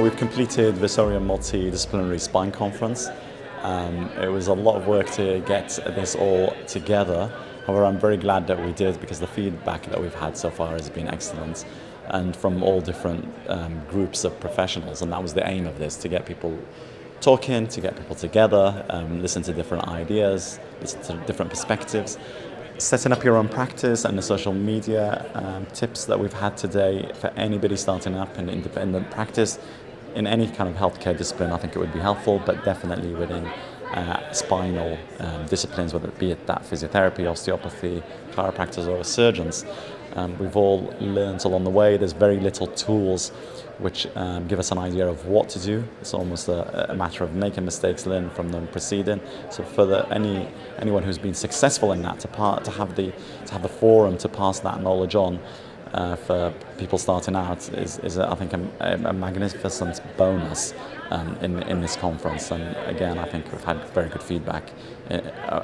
So we've completed Versorium Multidisciplinary Spine Conference. It was a lot of work to get this all together. However, I'm very glad that we did, because the feedback that we've had so far has been excellent, and from all different groups of professionals. And that was the aim of this, to get people talking, to get people together, listen to different ideas, listen to different perspectives. Setting up your own practice and the social media tips that we've had today for anybody starting up an independent practice in any kind of healthcare discipline, I think it would be helpful, but definitely within spinal disciplines, whether it be that physiotherapy, osteopathy, chiropractors or surgeons. We've all learned along the way. There's very little tools which give us an idea of what to do. It's almost a matter of making mistakes, learn from them, proceeding. So for anyone who's been successful in that, to have the forum to pass that knowledge on for people starting out is I think a magnificent bonus in this conference. And again, I think we've had very good feedback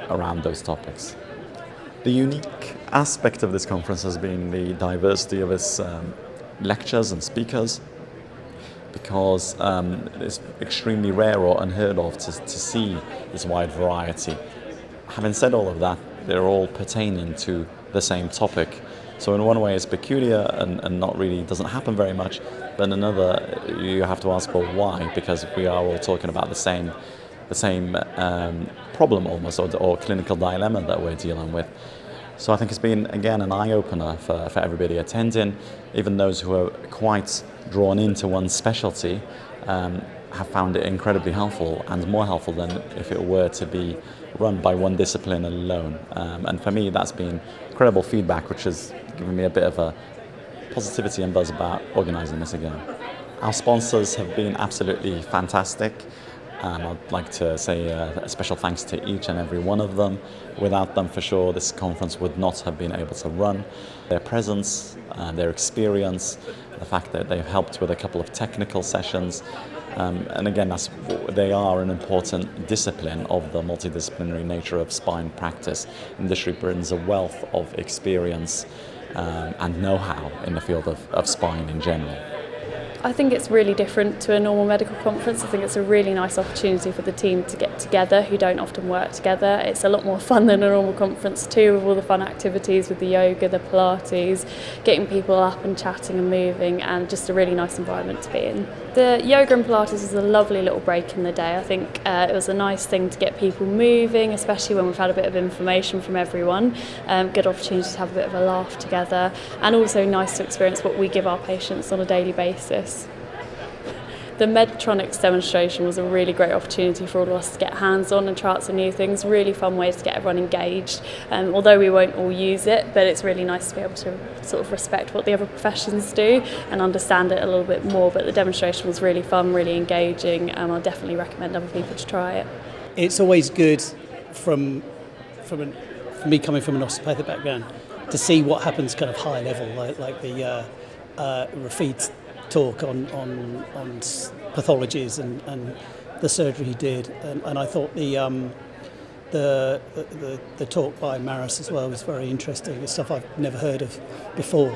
around those topics. The unique aspect of this conference has been the diversity of its lectures and speakers, because it's extremely rare or unheard of to see this wide variety. Having said all of that, they're all pertaining to the same topic. So in one way it's peculiar and not really doesn't happen very much, but in another you have to ask, well, why? Because we are all talking about the same problem almost, or clinical dilemma that we're dealing with. So I think it's been, again, an eye-opener for everybody attending. Even those who are quite drawn into one specialty have found it incredibly helpful, and more helpful than if it were to be run by one discipline alone. And for me, that's been incredible feedback, which has given me a bit of a positivity and buzz about organising this again. Our sponsors have been absolutely fantastic. I'd like to say a special thanks to each and every one of them. Without them, for sure, this conference would not have been able to run. Their presence, their experience, the fact that they've helped with a couple of technical sessions, and again, they are an important discipline of the multidisciplinary nature of spine practice. Industry brings a wealth of experience and know-how in the field of spine in general. I think it's really different to a normal medical conference. I think it's a really nice opportunity for the team to get together who don't often work together. It's a lot more fun than a normal conference too, with all the fun activities, with the yoga, the Pilates, getting people up and chatting and moving, and just a really nice environment to be in. The yoga and Pilates is a lovely little break in the day. I think it was a nice thing to get people moving, especially when we've had a bit of information from everyone. Good opportunity to have a bit of a laugh together, and also nice to experience what we give our patients on a daily basis. The Medtronics demonstration was a really great opportunity for all of us to get hands-on and try out some new things. Really fun ways to get everyone engaged. Although we won't all use it, but it's really nice to be able to sort of respect what the other professions do and understand it a little bit more. But the demonstration was really fun, really engaging, and I'll definitely recommend other people to try it. It's always good for me coming from an osteopathic background to see what happens kind of high level, like the Rafid talk on pathologies and the surgery he did, and I thought the talk by Maris as well was very interesting. It's stuff I've never heard of before.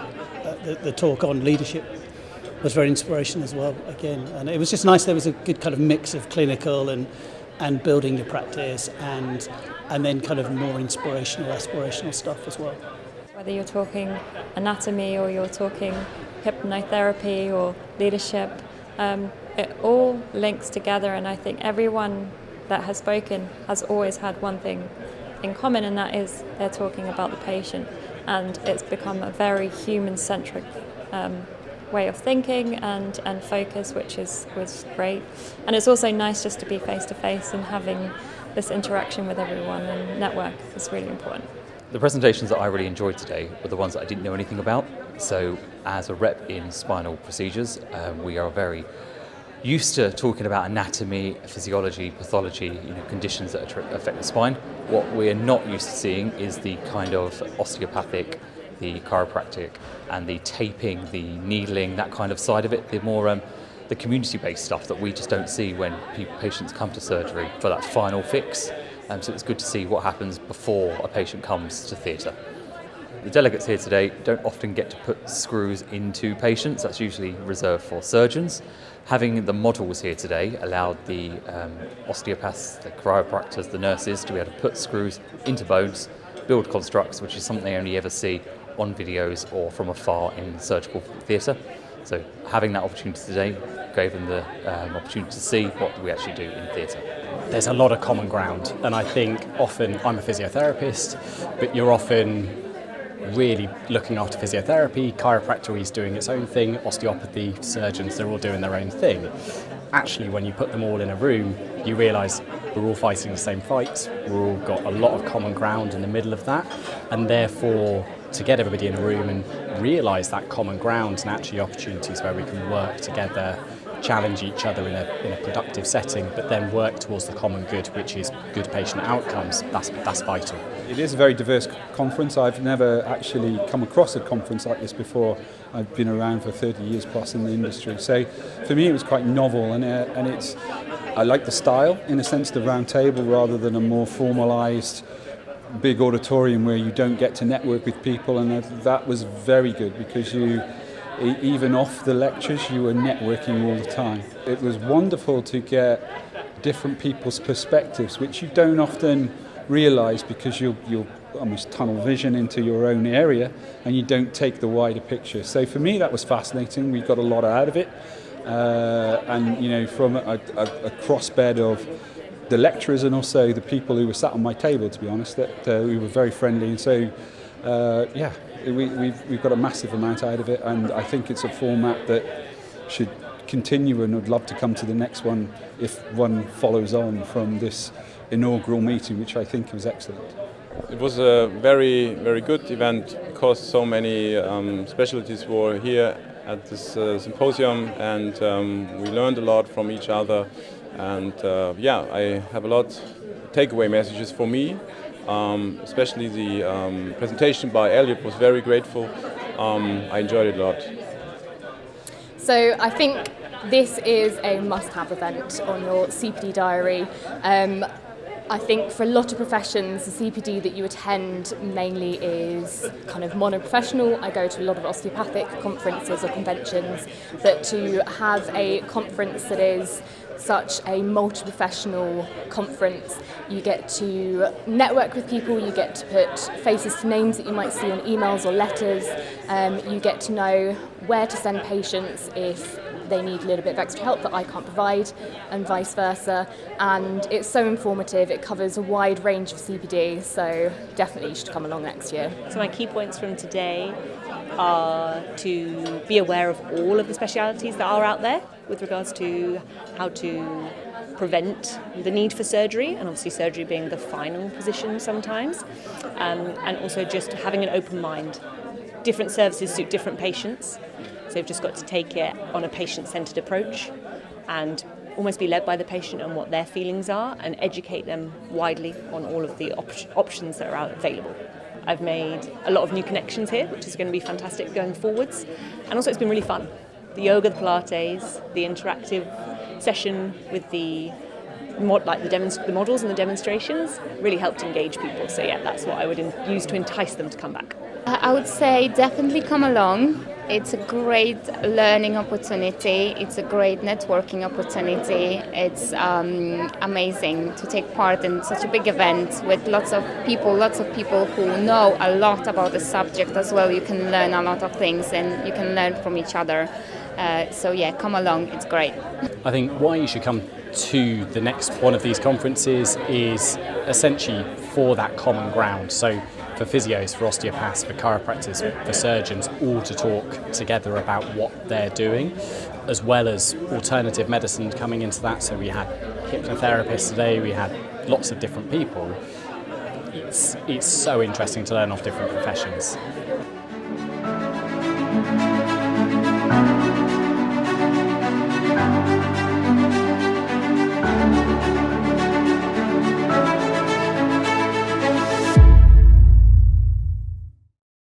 The talk on leadership was very inspirational as well, again, and it was just nice. There was a good kind of mix of clinical and building your practice and then kind of more inspirational, aspirational stuff as well. Whether you're talking anatomy or you're talking hypnotherapy or leadership, it all links together, and I think everyone that has spoken has always had one thing in common, and that is they're talking about the patient, and it's become a very human-centric way of thinking and focus, which was great. And it's also nice just to be face-to-face and having this interaction with everyone and network is really important. The presentations that I really enjoyed today were the ones that I didn't know anything about. So as a rep in spinal procedures, we are very used to talking about anatomy, physiology, pathology, conditions that affect the spine. What we're not used to seeing is the kind of osteopathic, the chiropractic, and the taping, the needling, that kind of side of it. The more the community-based stuff that we just don't see when patients come to surgery for that final fix. So it's good to see what happens before a patient comes to theatre. the delegates here today don't often get to put screws into patients. That's usually reserved for surgeons. Having the models here today allowed the osteopaths, the chiropractors, the nurses to be able to put screws into bones, build constructs, which is something they only ever see on videos or from afar in surgical theatre. So having that opportunity today gave them the opportunity to see what we actually do in theatre. There's a lot of common ground, and I think often, I'm a physiotherapist, but you're often really looking after physiotherapy, chiropractor is doing its own thing, osteopathy, surgeons, they're all doing their own thing. Actually, when you put them all in a room, you realise we're all fighting the same fights, we've all got a lot of common ground in the middle of that, and therefore to get everybody in a room and realise that common ground and actually opportunities where we can work together, challenge each other in a productive setting, but then work towards the common good, which is good patient outcomes. That's vital. It is a very diverse conference. I've never actually come across a conference like this before. I've been around for 30 years plus in the industry. So for me it was quite novel, and I like the style, in a sense, the round table rather than a more formalised big auditorium where you don't get to network with people, and that was very good because even off the lectures you were networking all the time. It was wonderful to get different people's perspectives, which you don't often realise because you'll almost tunnel vision into your own area and you don't take the wider picture. So for me that was fascinating. We got a lot out of it, and from a crossbed of the lecturers and also the people who were sat on my table, to be honest, that we were very friendly, and so we've got a massive amount out of it, and I think it's a format that should continue, and would love to come to the next one if one follows on from this inaugural meeting, which I think was excellent. It was a very, very good event because so many specialties were here at this symposium, and we learned a lot from each other. And I have a lot takeaway messages for me, especially the presentation by Elliot was very grateful. I enjoyed it a lot. So I think this is a must-have event on your CPD diary. I think for a lot of professions, the CPD that you attend mainly is kind of mono-professional. I go to a lot of osteopathic conferences or conventions, but to have a conference that is such a multi-professional conference, you get to network with people, you get to put faces to names that you might see on emails or letters, you get to know where to send patients if they need a little bit of extra help that I can't provide, and vice versa. And it's so informative, it covers a wide range of CPD, so definitely you should come along next year. So my key points from today are to be aware of all of the specialities that are out there with regards to how to prevent the need for surgery, and obviously surgery being the final position sometimes, and also just having an open mind. Different services suit different patients, so you've just got to take it on a patient-centred approach and almost be led by the patient and what their feelings are, and educate them widely on all of the options that are out available. I've made a lot of new connections here, which is going to be fantastic going forwards, and also it's been really fun. The yoga, the Pilates, the interactive session with the models and the demonstrations really helped engage people. So yeah, that's what I would use to entice them to come back. I would say definitely come along. It's a great learning opportunity. It's a great networking opportunity. It's amazing to take part in such a big event with lots of people who know a lot about the subject as well. You can learn a lot of things and you can learn from each other. So yeah, come along. It's great. I think why you should come to the next one of these conferences is essentially for that common ground. So for physios, for osteopaths, for chiropractors, for surgeons, all to talk together about what they're doing, as well as alternative medicine coming into that. So we had hypnotherapists today, we had lots of different people. It's so interesting to learn off different professions.